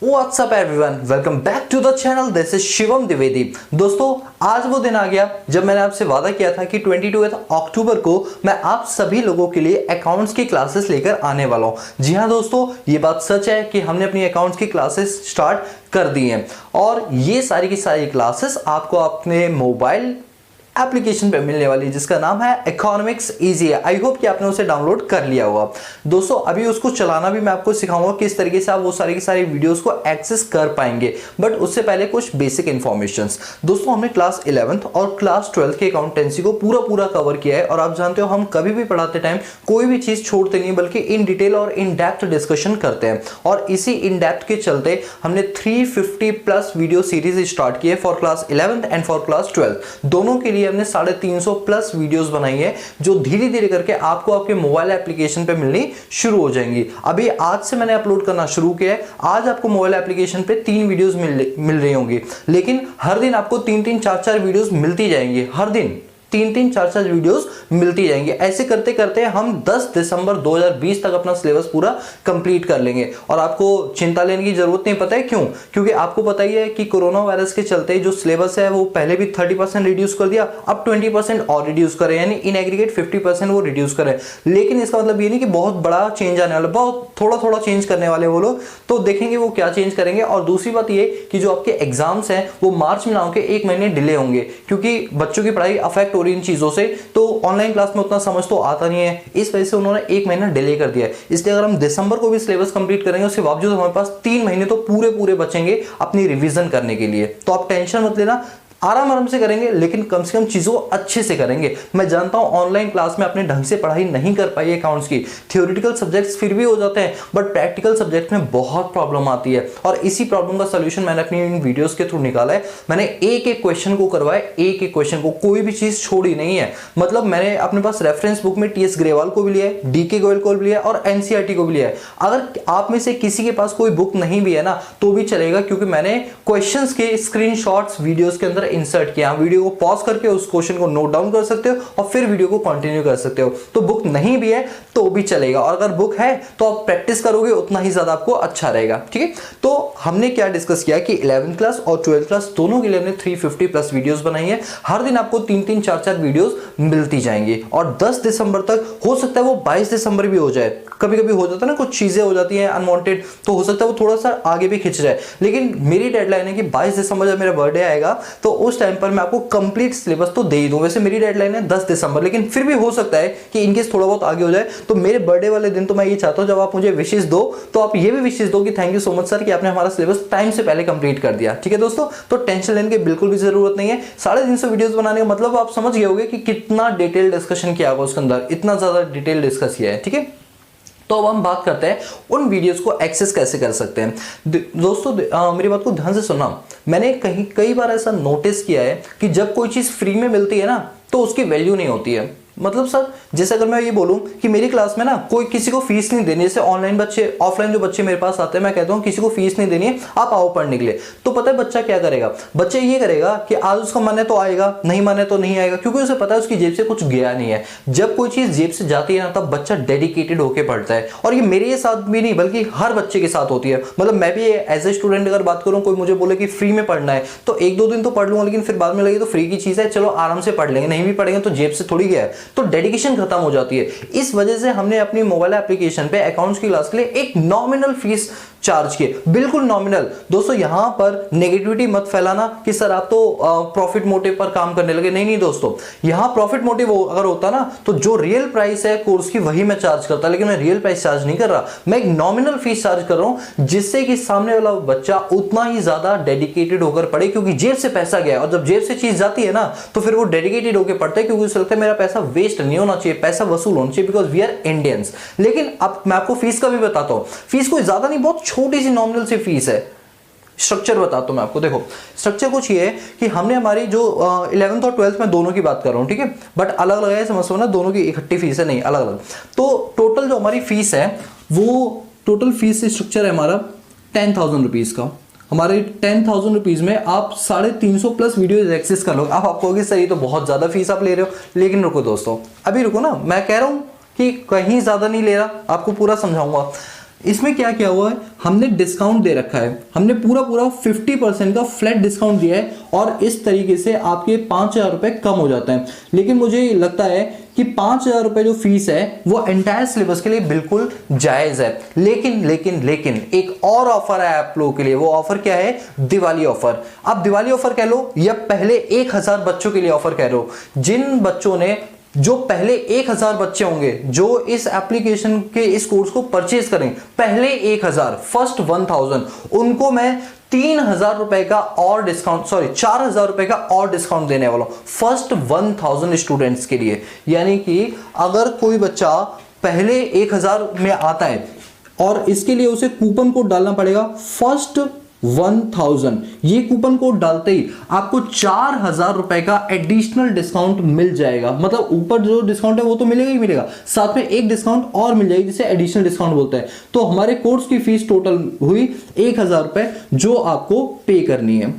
What's up everyone? Welcome back to the channel. This is Shivam Dwivedi. दोस्तों आज वो दिन आ गया जब मैंने आपसे वादा किया था कि 22 अक्टूबर को मैं आप सभी लोगों के लिए अकाउंट्स की क्लासेस लेकर आने वाला हूँ। जी हाँ दोस्तों, ये बात सच है कि हमने अपनी अकाउंट्स की क्लासेस स्टार्ट कर दी हैं और ये सारी की सारी क्लासेस आपको अपने मोबाइल एप्लीकेशन पे मिलने वाली, जिसका नाम है इकोनॉमिक्स इजी है। आई होप कि आपने उसे डाउनलोड कर लिया होगा। दोस्तों अभी उसको चलाना भी मैं आपको सिखाऊंगा किस तरीके से आप वो सारी की सारी वीडियोस को एक्सेस कर पाएंगे, बट उससे पहले कुछ बेसिक इन्फॉर्मेशंस। दोस्तों हमने क्लास 11th और क्लास 12th के अकाउंटेंसी को पूरा कवर किया है और आप जानते हो हम कभी भी पढ़ाते टाइम कोई भी चीज छोड़ते नहीं बल्कि इन डिटेल और इन डेप्थ डिस्कशन करते हैं। और इसी इन डेप्थ के चलते हमने 350 प्लस वीडियो सीरीज स्टार्ट की है for class 11th and for class 12th। दोनों के लिए हमने 350 प्लस वीडियोस बनाई है जो धीरे धीरे करके आपको आपके मोबाइल एप्लीकेशन पे मिलनी शुरू हो जाएंगी। अभी आज से मैंने अपलोड करना शुरू किया है। आज आपको मोबाइल एप्लीकेशन पे 3 वीडियोस मिल रही होंगी, लेकिन हर दिन आपको 3-3 4-4 वीडियोस मिलती जाएंगी। हर दिन 3-3 4-4 वीडियोस मिलती जाएंगी। ऐसे करते करते हम 10 दिसंबर 2020 तक अपना सिलेबस पूरा कंप्लीट कर लेंगे और आपको चिंता लेने की जरूरत नहीं। पता है क्यों? क्योंकि आपको पता ही है कि कोरोना वायरस के चलते जो सिलेबस है वो पहले भी 30% रिड्यूस कर दिया, अब 20% और रिड्यूस करे, यानी इन एग्रीगेट 50% वो रिड्यूस करे। लेकिन इसका मतलब ये नहीं कि बहुत बड़ा चेंज आने वाला, बहुत थोड़ा चेंज करने वाले वो लोग, तो देखेंगे वो क्या चेंज करेंगे। और दूसरी बात ये कि जो आपके एग्जाम्स हैं वो मार्च में ना होकर 1 महीने डिले होंगे, क्योंकि बच्चों की पढ़ाई अफेक्ट हो रही इन चीजों से, तो ऑनलाइन क्लास में उतना समझ तो आता नहीं है, इस वजह से उन्होंने 1 महीना डिले कर दिया है। इसलिए अगर हम दिसंबर को भी सिलेबस कंप्लीट करेंगे उसके बावजूद हमारे पास 3 महीने तो पूरे बचेंगे अपनी रिवीजन करने के लिए। तो आप टेंशन मत लेना, आराम से करेंगे, लेकिन कम से कम चीजों को अच्छे से करेंगे। मैं जानता हूं ऑनलाइन क्लास में आपने ढंग से पढ़ाई नहीं कर पाई अकाउंट्स की, थ्योरेटिकल सब्जेक्ट्स फिर भी हो जाते हैं बट प्रैक्टिकल सब्जेक्ट में बहुत प्रॉब्लम आती है और इसी प्रॉब्लम का सॉल्यूशन मैंने अपनी इन वीडियोस के थ्रू निकाला है। मैंने एक क्वेश्चन को करवाया, एक क्वेश्चन को, कोई भी चीज छोड़ी नहीं है। मतलब मैंने अपने पास रेफरेंस बुक में टीएस ग्रेवाल को भी लिया है, डीके गोयल को भी लिया है और एनसीईआरटी को भी लिया है। अगर आप में से किसी के पास कोई बुक नहीं भी है ना तो भी चलेगा, क्योंकि मैंने क्वेश्चंस के स्क्रीनशॉट्स वीडियोस के अंदर इंसर्ट किया। वीडियो को पॉज करके उस क्वेश्चन को नोट डाउन कर सकते हो और फिर वीडियो को कंटिन्यू कर सकते हो। तो बुक नहीं भी है तो भी चलेगा, और अगर बुक है तो आप प्रैक्टिस करोगे उतना ही ज्यादा आपको अच्छा रहेगा। ठीक है, तो हमने क्या डिस्कस किया कि 11th क्लास और 12th क्लास दोनों के लिए हमने 350 प्लस वीडियोस बनाई है। हर दिन आपको 3-3 4-4 वीडियोस मिलती जाएंगी और 10 दिसंबर तक, हो सकता है वो 22 दिसंबर भी हो जाए, कभी कभी हो जाता है ना, कुछ चीजें हो जाती हैं अनवांटेड, तो हो सकता है वो थोड़ा सा आगे भी खिंच जाए। लेकिन मेरी डेडलाइन है कि 22 दिसंबर जब मेरा बर्थडे आएगा तो उस टाइम पर मैं आपको कंप्लीट सिलेबस तो दे ही दूं। वैसे मेरी डेडलाइन है 10 दिसंबर, लेकिन फिर भी हो सकता है कि इनकेस थोड़ा बहुत आगे हो जाए। तो मेरे बर्थडे वाले दिन तो मैं ये चाहता हूं जब आप मुझे विशेष दो तो आप ये भी विशेष दो कि thank you so much sir कि आपने हमारा सिलेबस टाइम से पहले कंप्लीट कर दिया। ठीक है दोस्तों, तो टेंशन लेने की बिल्कुल भी जरूरत नहीं है। 350 वीडियोस बनाने का मतलब आप समझ गए होंगे कि कितना डिटेल डिस्कशन किया होगा उसके अंदर, इतना ज्यादा डिटेल डिस्कस किया है। ठीक है, तो अब हम बात करते हैं उन वीडियोस को एक्सेस कैसे कर सकते हैं। दोस्तों मेरी बात को ध्यान से सुनना। मैंने कई बार ऐसा नोटिस किया है कि जब कोई चीज फ्री में मिलती है ना तो उसकी वैल्यू नहीं होती है। मतलब सर, जैसे अगर मैं ये बोलूं कि मेरी क्लास में ना कोई किसी को फीस नहीं देनी, जैसे ऑनलाइन बच्चे, ऑफलाइन जो बच्चे मेरे पास आते हैं, मैं कहता हूं किसी को फीस नहीं देनी है, आप आओ पढ़ने के लिए। तो पता है बच्चा क्या करेगा? बच्चा ये करेगा कि आज उसका मन है तो आएगा, नहीं मन है तो नहीं आएगा, क्योंकि उसे पता है उसकी जेब से कुछ गया नहीं है। जब कोई चीज जेब से जाती है ना तब बच्चा डेडिकेटेड होकर पढ़ता है। और ये मेरे साथ भी नहीं बल्कि हर बच्चे के साथ होती है। मतलब मैं भी एज ए स्टूडेंट अगर बात करूं, कोई मुझे बोले कि फ्री में पढ़ना है तो 1-2 दिन तो पढ़ लूंगा, लेकिन फिर बाद में लगे तो फ्री की चीज है, चलो आराम से पढ़ लेंगे, नहीं भी पढ़ेंगे तो जेब से थोड़ी गया है, तो डेडिकेशन खत्म हो जाती है। इस वजह से हमने अपनी मोबाइल एप्लीकेशन पे अकाउंट्स की क्लास के लिए एक नॉमिनल फीस चार्ज किए, बिल्कुल नॉमिनल। दोस्तों यहां पर नेगेटिविटी मत फैलाना कि सर आप तो प्रॉफिट मोटिव पर काम करने लगे। नहीं दोस्तों, यहां प्रॉफिट मोटिव अगर होता ना तो जो रियल प्राइस है कोर्स की वही मैं चार्ज करता, लेकिन मैं रियल प्राइस चार्ज नहीं कर रहा, मैं एक नॉमिनल फीस चार्ज कर रहा हूं, जिससे कि सामने वाला बच्चा उतना ही ज्यादा डेडिकेटेड होकर पढ़े, क्योंकि जेब से पैसा गया और जब जेब से चीज जाती है ना तो फिर वो डेडिकेटेड होकर पढ़ता है, क्योंकि उसे लगता है मेरा पैसा वेस्ट नहीं होना चाहिए, पैसा वसूल होना चाहिए, बिकॉज वी आर इंडियंस। लेकिन अब मैं आपको फीस का भी बताता हूं। फीस कोई ज्यादा नहीं, बहुत छोटी सी नॉमिनल सी फीस है। स्ट्रक्चर बताता हूं मैं आपको। देखो स्ट्रक्चर कुछ ये है कि हमने हमारी जो 11th और 12th में दोनों की बात कर रहा हूं, ठीक है, बट अलग अलग है, समझो ना, दोनों की इकट्ठी फीस है, नहीं अलग अलग। तो टोटल जो हमारी फीस है वो टोटल फीस स्ट्रक्चर है हमारा 10,000 रुपीज का। हमारे 10,000 रुपीज में आप 350 प्लस वीडियो एक्सेस कर लो। अब आप कहोगे सर ये तो बहुत ज्यादा फीस आप ले रहे हो, लेकिन रुको दोस्तों, अभी रुको ना, मैं कह रहा हूं कि कहीं ज्यादा नहीं ले रहा, आपको पूरा समझाऊंगा। इसमें क्या क्या हुआ है, हमने डिस्काउंट दे रखा है, हमने पूरा 50% का फ्लैट डिस्काउंट दिया है और इस तरीके से आपके 5,000 रुपए कम हो जाते हैं। लेकिन मुझे लगता है कि 5,000 रुपए जो फीस है वो एंटायर सिलेबस के लिए बिल्कुल जायज है। लेकिन एक और ऑफर है आप लोगों के लिए। वो ऑफर क्या है? दिवाली ऑफर। आप दिवाली ऑफर कह लो या पहले 1,000 बच्चों के लिए ऑफर कह लो। जिन बच्चों ने, जो पहले 1,000 बच्चे होंगे जो इस एप्लीकेशन के इस कोर्स को परचेज करें, पहले 1,000, फर्स्ट 1,000, उनको मैं 3,000 रुपए का और डिस्काउंट, 4,000 रुपए का और डिस्काउंट देने वाला हूं फर्स्ट 1,000 स्टूडेंट्स के लिए। यानी कि अगर कोई बच्चा पहले 1,000 में आता है और इसके लिए उसे कूपन कोड डालना पड़ेगा फर्स्ट 1,000। ये कूपन कोड डालते ही आपको 4,000 रुपए का एडिशनल डिस्काउंट मिल जाएगा। मतलब ऊपर जो डिस्काउंट है वो तो मिलेगा ही मिलेगा, साथ में एक डिस्काउंट और मिल जाएगी जिसे एडिशनल डिस्काउंट बोलते हैं। तो हमारे कोर्स की फीस टोटल हुई 1,000 रुपए जो आपको पे करनी है।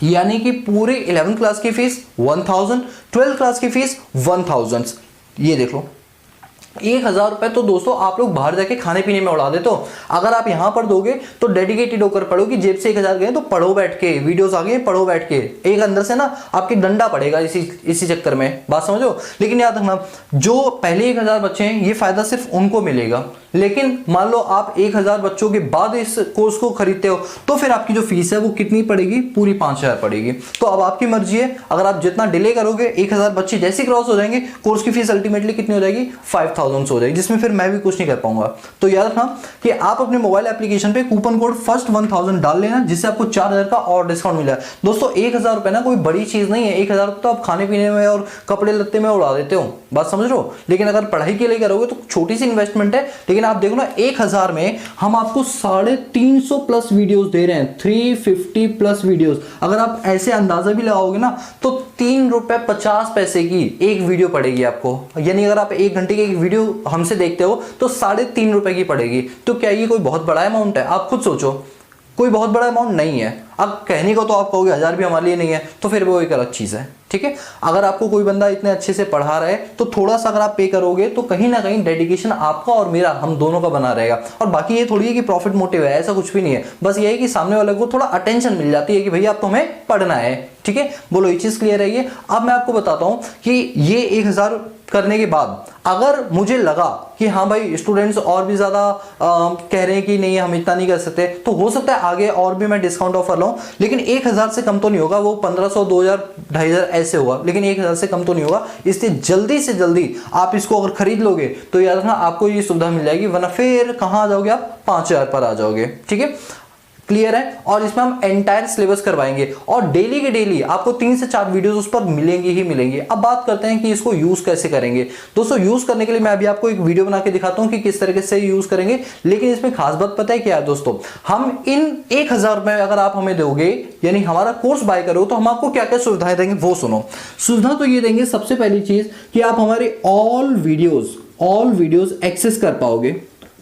यानी कि पूरे 11th क्लास की फीस 1,000, 12th क्लास की फीस 1,000। ये देख लो 1,000 रुपए तो दोस्तों आप लोग बाहर जाके खाने पीने में उड़ा देते हो। अगर आप यहां पर दोगे तो डेडिकेटेड होकर पढ़ो कि जेब से 1,000 गए तो पढ़ो बैठ के, वीडियोस आ गए पढ़ो बैठ के। एक अंदर से ना आपके डंडा पड़ेगा इसी चक्कर में, बात समझो। लेकिन याद रखना जो पहले 1,000 बच्चे हैं ये फायदा सिर्फ उनको मिलेगा। लेकिन मान लो आप 1,000 बच्चों के बाद इस कोर्स को खरीदते हो तो फिर आपकी जो फीस है वो कितनी पड़ेगी? पूरी 5,000 पड़ेगी। तो अब आपकी मर्जी है, अगर आप जितना डिले करोगे 1,000 बच्चे जैसे क्रॉस हो जाएंगे कोर्स की फीस अल्टीमेटली कितनी हो जाएगी? 5,000 हो जाएगी, जिसमें फिर मैं भी कुछ नहीं कर पाऊंगा। तो याद रखना कि आप अपने मोबाइल एप्लीकेशन पे कूपन कोड फर्स्ट 1,000 डाल लेना जिससे आपको 4,000 का और डिस्काउंट मिला है। दोस्तों 1,000 रुपए ना कोई बड़ी चीज नहीं है। 1,000 रुपए तो आप खाने पीने में और कपड़े लत्ते में उड़ा देते हो, बात समझ रहे हो। लेकिन अगर पढ़ाई के लिए करोगे तो छोटी सी इन्वेस्टमेंट है। लेकिन आप देखो ना 1,000 में हम आपको 350 प्लस वीडियोस दे रहे हैं, 350 प्लस वीडियोस। अगर आप ऐसे अंदाजा भी लगाओगे ना तो 3 रुपए 50 पैसे की एक वीडियो पड़ेगी आपको। यानी अगर आप 1 घंटे की एक वीडियो हमसे देखते हो तो 3.5 रुपए की पड़ेगी। तो क्या ये कोई बहुत बड़ा अमाउंट है? आप खुद सोचो, कोई बहुत बड़ा अमाउंट नहीं है। अब कहने को तो आप कहोगे 1,000 भी हमारे लिए नहीं है, तो फिर वो एक अलग चीज है, ठीक है। अगर आपको कोई बंदा इतने अच्छे से पढ़ा रहा है तो थोड़ा सा अगर आप पे करोगे तो कहीं ना कहीं डेडिकेशन आपका और मेरा, हम दोनों का बना रहेगा। और बाकी ये थोड़ी है कि प्रॉफिट मोटिव है, ऐसा कुछ भी नहीं है। बस ये है कि सामने वाले को थोड़ा अटेंशन मिल जाती है कि भैया अब तो हमें पढ़ना है, ठीक है। बोलो ये चीज क्लियर है ये। अब मैं आपको बताता हूं कि ये 1,000 करने के बाद अगर मुझे लगा कि हाँ भाई स्टूडेंट्स और भी ज्यादा कह रहे हैं कि नहीं हम इतना नहीं कर सकते, तो हो सकता है आगे और भी मैं डिस्काउंट ऑफर लाऊं। लेकिन 1,000 से कम तो नहीं होगा, वो 1,500, 2,000, 2,500 ऐसे होगा। लेकिन 1,000 से कम तो नहीं होगा। इसलिए जल्दी से जल्दी आप इसको अगर खरीद लोगे तो याद रखना आपको ये सुविधा मिल जाएगी, वरना फिर कहां आ जाओगे आप? 5,000 पर आ जाओगे, ठीक है। क्लियर है। और इसमें हम एंटायर सिलेबस करवाएंगे और डेली के डेली आपको 3 से 4 वीडियोस उस पर मिलेंगे ही मिलेंगे। अब बात करते हैं कि इसको यूज कैसे करेंगे। दोस्तों यूज करने के लिए मैं अभी आपको एक वीडियो बना के दिखाता हूं कि किस तरीके से यूज करेंगे। लेकिन इसमें खास बात पता है क्या है दोस्तों, हम इन 1,000 रुपए अगर आप हमें दोगे, यानी हमारा कोर्स बाय करो, तो हम आपको क्या क्या सुविधाएं देंगे वो सुनो। सुविधा तो ये देंगे, सबसे पहली चीज कि आप हमारे ऑल वीडियोस एक्सेस कर पाओगे।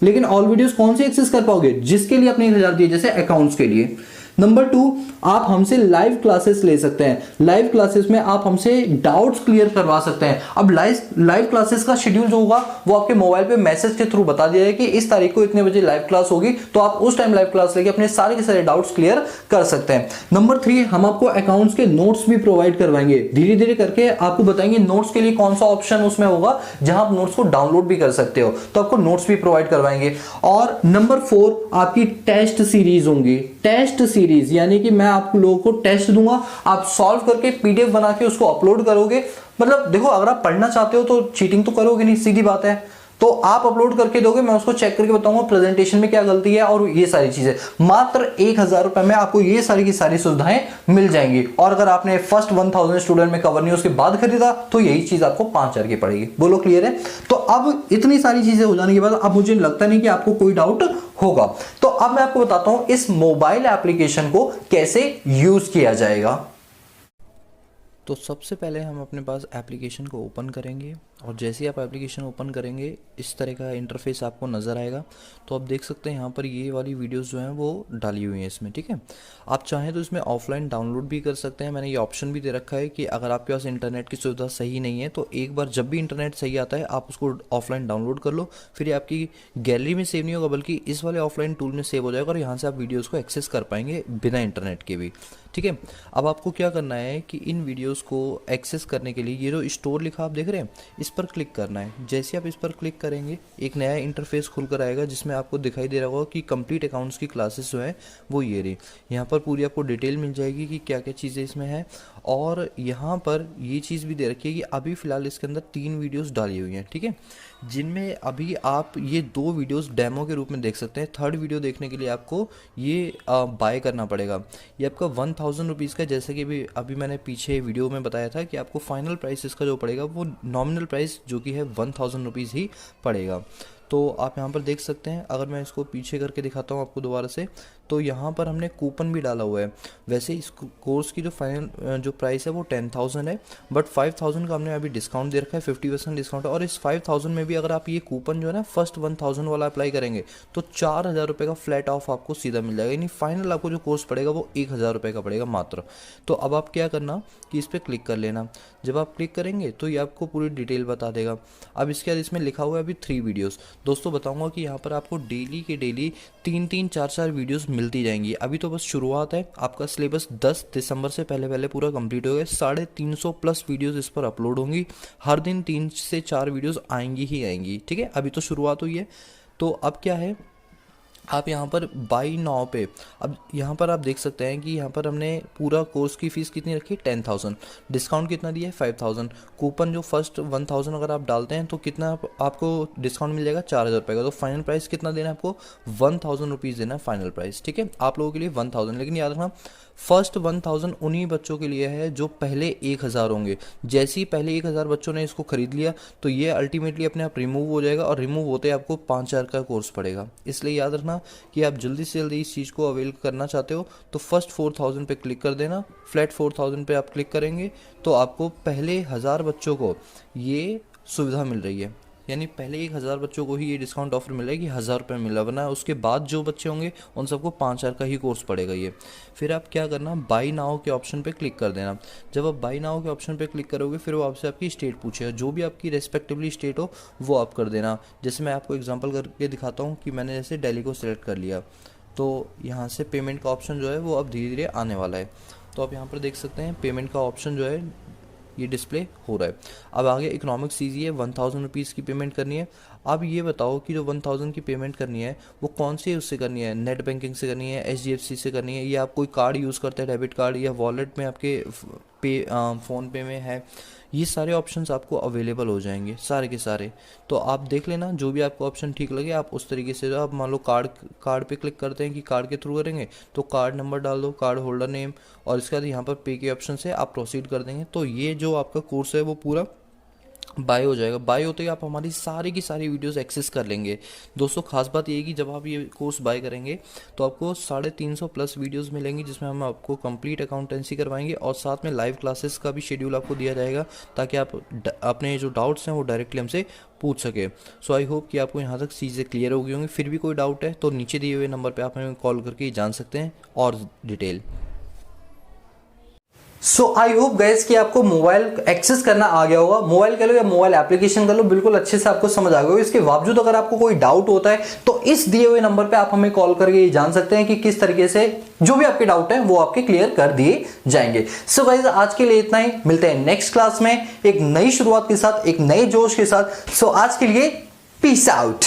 लेकिन ऑल वीडियोस कौन से एक्सेस कर पाओगे? जिसके लिए आपने 1,000 दिए, जैसे अकाउंट्स के लिए। नंबर 2, आप हमसे लाइव क्लासेस ले सकते हैं। लाइव क्लासेस में आप हमसे डाउट्स क्लियर करवा सकते हैं। अब लाइव क्लासेस का शेड्यूल जो होगा वो आपके मोबाइल पे मैसेज के थ्रू बता दिया है कि इस तारीख को इतने बजे लाइव क्लास होगी, तो आप उस टाइम लाइव क्लास लेके अपने सारे के सारे डाउट्स क्लियर कर सकते हैं। नंबर 3, हम आपको अकाउंट्स के नोट्स भी प्रोवाइड करवाएंगे। धीरे धीरे करके आपको बताएंगे नोट्स के लिए कौन सा ऑप्शन उसमें होगा जहां आप नोट्स को डाउनलोड भी कर सकते हो, तो आपको नोट्स भी प्रोवाइड करवाएंगे। और नंबर 4, आपकी टेस्ट सीरीज होंगी। टेस्ट सीरीज यानी कि मैं आप लोगों को टेस्ट दूंगा, आप सॉल्व करके पीडीएफ बना के उसको अपलोड करोगे। मतलब देखो, अगर आप पढ़ना चाहते हो तो चीटिंग तो करोगे नहीं, सीधी बात है। तो आप अपलोड करके दोगे, मैं उसको चेक करके बताऊंगा प्रेजेंटेशन में क्या गलती है और ये सारी चीजें। मात्र 1,000 रुपए में आपको ये सारी की सारी सुविधाएं मिल जाएंगी। और अगर आपने फर्स्ट 1,000 स्टूडेंट में कवर नहीं उसके बाद खरीदा तो यही चीज आपको 5,000 की पड़ेगी। बोलो क्लियर है। तो अब इतनी सारी चीजें हो जाने के बाद अब मुझे लगता नहीं कि आपको कोई डाउट होगा। तो अब मैं आपको बताता हूं इस मोबाइल एप्लीकेशन को कैसे यूज किया जाएगा। तो सबसे पहले हम अपने पास एप्लीकेशन को ओपन करेंगे और जैसे ही आप एप्लीकेशन ओपन करेंगे इस तरह का इंटरफेस आपको नज़र आएगा। तो आप देख सकते हैं यहाँ पर ये वाली वीडियोस जो हैं वो डाली हुई हैं इसमें, ठीक है। आप चाहें तो इसमें ऑफलाइन डाउनलोड भी कर सकते हैं। मैंने ये ऑप्शन भी दे रखा है कि अगर आपके पास इंटरनेट की सुविधा सही नहीं है तो एक बार जब भी इंटरनेट सही आता है आप उसको ऑफलाइन डाउनलोड कर लो, फिर ये आपकी गैलरी में सेव नहीं होगा बल्कि इस वाले ऑफलाइन टूल में सेव हो जाएगा और यहाँ से आप वीडियोज़ को एक्सेस कर पाएंगे बिना इंटरनेट के भी, ठीक है। अब आपको क्या करना है कि इन वीडियोस को एक्सेस करने के लिए ये जो स्टोर लिखा आप देख रहे हैं इस पर क्लिक करना है। जैसे आप इस पर क्लिक करेंगे एक नया इंटरफेस खुलकर आएगा जिसमें आपको दिखाई दे रहा होगा कि कंप्लीट अकाउंट्स की क्लासेस जो है वो ये रही। यहाँ पर पूरी आपको डिटेल मिल जाएगी कि क्या क्या चीज़ें इसमें हैं और यहाँ पर ये चीज़ भी दे रखी है कि अभी फ़िलहाल इसके अंदर 3 वीडियोज़ डाली हुई हैं, ठीक है, जिनमें अभी आप ये 2 वीडियोस डेमो के रूप में देख सकते हैं। थर्ड वीडियो देखने के लिए आपको ये बाय करना पड़ेगा। ये आपका 1000 रुपीज़ का, जैसे कि अभी मैंने पीछे वीडियो में बताया था कि आपको फाइनल प्राइस इसका जो पड़ेगा वो नॉमिनल प्राइस जो कि है 1000 रुपीज़ ही पड़ेगा। तो आप यहाँ पर देख सकते हैं, अगर मैं इसको पीछे करके दिखाता हूँ आपको दोबारा से, तो यहाँ पर हमने कूपन भी डाला हुआ है। वैसे इस कोर्स की जो फाइनल जो प्राइस है वो 10,000 है, बट 5,000 का हमने अभी डिस्काउंट दे रखा है, 50% डिस्काउंट है। और इस 5,000 में भी अगर आप ये कूपन जो है ना फर्स्ट 1,000 वाला अप्लाई करेंगे तो 4,000 रुपये का फ्लैट ऑफ आपको सीधा मिल जाएगा, यानी फाइनल आपको जो कोर्स पड़ेगा वो 1,000 रुपये का पड़ेगा मात्र। तो अब आप क्या करना कि इस पर क्लिक कर लेना। जब आप क्लिक करेंगे तो ये आपको पूरी डिटेल बता देगा। अब इसके बाद इसमें लिखा हुआ है अभी 3 वीडियोस। दोस्तों बताऊंगा कि यहाँ पर आपको डेली के डेली 3-3, 4-4 वीडियोस मिलती जाएंगी। अभी तो बस शुरुआत है, आपका सिलेबस 10 दिसंबर से पहले पूरा कंप्लीट हो गया। 350 प्लस वीडियोस इस पर अपलोड होंगी, हर दिन 3 से 4 वीडियोस आएंगी ही आएंगी, ठीक है। अभी तो शुरुआत हुई है। तो अब क्या है, आप यहाँ पर बाई नाउ पे, अब यहाँ पर आप देख सकते हैं कि यहाँ पर हमने पूरा कोर्स की फ़ीस कितनी रखी, 10,000, डिस्काउंट कितना दिया है 5,000, कूपन जो फर्स्ट 1,000 अगर आप डालते हैं तो कितना आपको डिस्काउंट मिल जाएगा 4,000 रुपये का। तो फाइनल प्राइस कितना देना है आपको, 1,000 रुपीज़ देना है फाइनल प्राइस, ठीक है। आप लोगों के लिए 1,000, लेकिन याद रखना फर्स्ट 1,000 उन्हीं बच्चों के लिए है जो पहले 1,000 होंगे। जैसे ही पहले 1,000 बच्चों ने इसको खरीद लिया तो ये अल्टीमेटली अपने आप रिमूव हो जाएगा और रिमूव होते ही आपको 5,000 का कोर्स पड़ेगा। इसलिए याद रखना कि आप जल्दी से जल्दी इस चीज़ को अवेल करना चाहते हो तो फर्स्ट 4,000 पे क्लिक कर देना। फ्लैट 4,000 पे आप क्लिक करेंगे तो आपको पहले 1,000 बच्चों को ये सुविधा मिल रही है, यानी पहले 1,000 बच्चों को ही ये डिस्काउंट ऑफर मिला है कि 1,000 रुपये मिला, वरना उसके बाद जो बच्चे होंगे उन सबको 5,000 का ही कोर्स पड़ेगा ये। फिर आप क्या करना, बाई नाउ के ऑप्शन पे क्लिक कर देना। जब आप बाई नाउ के ऑप्शन पे क्लिक करोगे फिर वो आपसे आपकी स्टेट पूछेगा, जो भी आपकी रेस्पेक्टिवली स्टेट हो वो आप कर देना। जैसे मैं आपको एग्जाम्पल करके दिखाता हूँ कि मैंने जैसे दिल्ली को सिलेक्ट कर लिया, तो यहाँ से पेमेंट का ऑप्शन जो है वो अब धीरे धीरे आने वाला है। तो आप यहाँ पर देख सकते हैं पेमेंट का ऑप्शन जो है ये डिस्प्ले हो रहा है। अब आगे इकोनॉमिक्स ईजी है, 1,000 रुपीज़ की पेमेंट करनी है। अब ये बताओ कि जो 1,000 की पेमेंट करनी है वो कौन से उससे करनी है, नेट बैंकिंग से करनी है, HDFC से करनी है, या आप कोई कार्ड यूज़ करते हैं डेबिट कार्ड, या वॉलेट में आपके फ़ोन पे में है। ये सारे ऑप्शंस आपको अवेलेबल हो जाएंगे सारे के सारे। तो आप देख लेना जो भी आपको ऑप्शन ठीक लगे आप उस तरीके से, आप मान लो कार्ड पे क्लिक करते हैं कि कार्ड के थ्रू करेंगे तो कार्ड नंबर डाल दो, कार्ड होल्डर नेम, और इसके बाद यहाँ पर पे के ऑप्शन से आप प्रोसीड कर देंगे। तो ये जो आपका कोर्स है वो पूरा बाय हो जाएगा। बाय होते ही आप हमारी सारी की सारी वीडियोस एक्सेस कर लेंगे। दोस्तों खास बात ये है कि जब आप ये कोर्स बाय करेंगे तो आपको 350 प्लस वीडियोस मिलेंगी जिसमें हम आपको कंप्लीट अकाउंटेंसी करवाएंगे और साथ में लाइव क्लासेस का भी शेड्यूल आपको दिया जाएगा ताकि आप अपने जो डाउट्स हैं वो डायरेक्टली हमसे पूछ सके। सो आई होप कि आपको यहाँ तक चीज़ें क्लियर हो गई होंगी। फिर भी कोई डाउट है तो नीचे दिए हुए नंबर पर आप हमें कॉल करके जान सकते हैं और detail. So I hope guys कि आपको मोबाइल एक्सेस करना आ गया होगा। मोबाइल कह लो या मोबाइल एप्लीकेशन कर लो, बिल्कुल अच्छे से आपको समझ आ गया होगा। इसके बावजूद अगर आपको कोई डाउट होता है तो इस दिए हुए नंबर पे आप हमें कॉल करके ये जान सकते हैं कि किस तरीके से जो भी आपके डाउट है वो आपके क्लियर कर दिए जाएंगे। सो गाइस आज के लिए इतना ही, मिलते हैं नेक्स्ट क्लास में एक नई शुरुआत के साथ, एक नए जोश के साथ। सो आज के लिए पीस आउट।